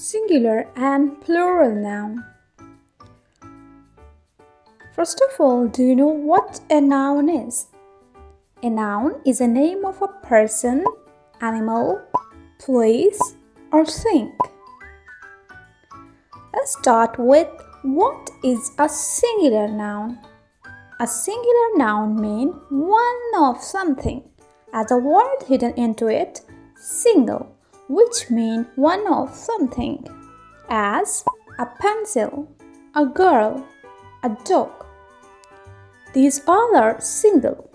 Singular and plural noun. First of all, do you know what a noun is? A noun is a name of a person, animal, place, or thing. Let's start with what is a singular noun? A singular noun means one of something, as a word hidden into it, single, which means one of something, as a pencil, a girl, a dog. These all are single.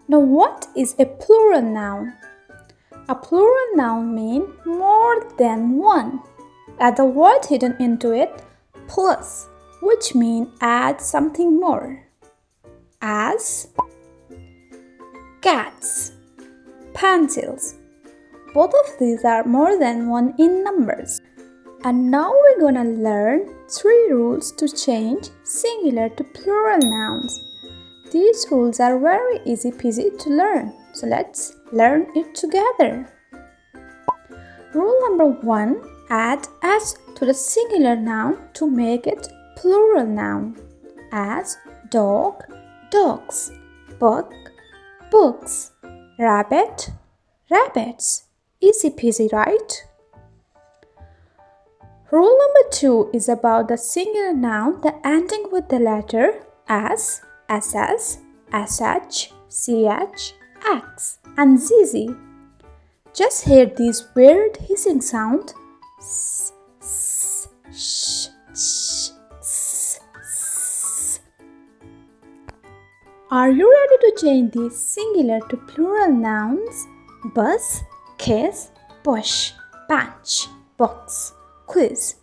Now, what is a plural noun? A plural noun means more than one, as a word hidden into it, plus, which means add something more, as cats, pencils. Both of these are more than one in numbers. And now we're gonna learn 3 rules to change singular to plural nouns. These rules are very easy peasy to learn. So let's learn it together. Rule number 1, add s to the singular noun to make it plural noun, as dog, dogs, book, books, rabbit, rabbits. Easy peasy, right? Rule number 2 is about the singular noun, the ending with the letter s, ss, sh, ch, x, and zz. Just hear these weird hissing sound. S, s, sh, sh, s, s. Are you ready to change these singular to plural nouns? Bus, kiss, bush, bench, box, quiz.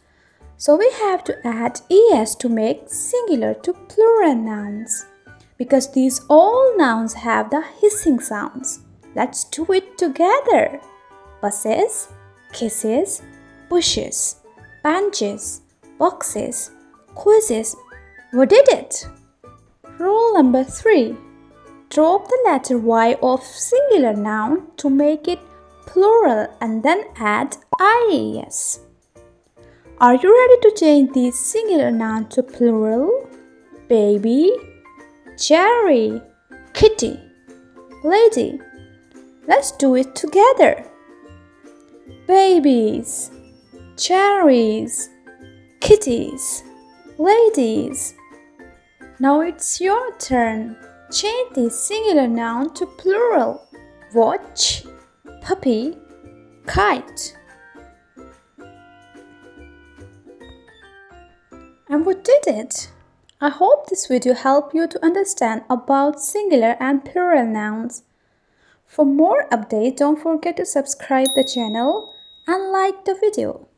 So we have to add es to make singular to plural nouns, because these all nouns have the hissing sounds. Let's do it together. Buses, kisses, bushes, benches, boxes, quizzes. We did it! Rule number 3. Drop the letter y of singular noun to make it plural and then add ies. Are you ready to change these singular nouns to plural? Baby, cherry, kitty, lady. Let's do it together. Babies, cherries, kitties, ladies. Now it's your turn. Change the singular noun to plural. Watch, puppy, kite. And we did it! I hope this video helped you to understand about singular and plural nouns. For more updates, don't forget to subscribe the channel and like the video.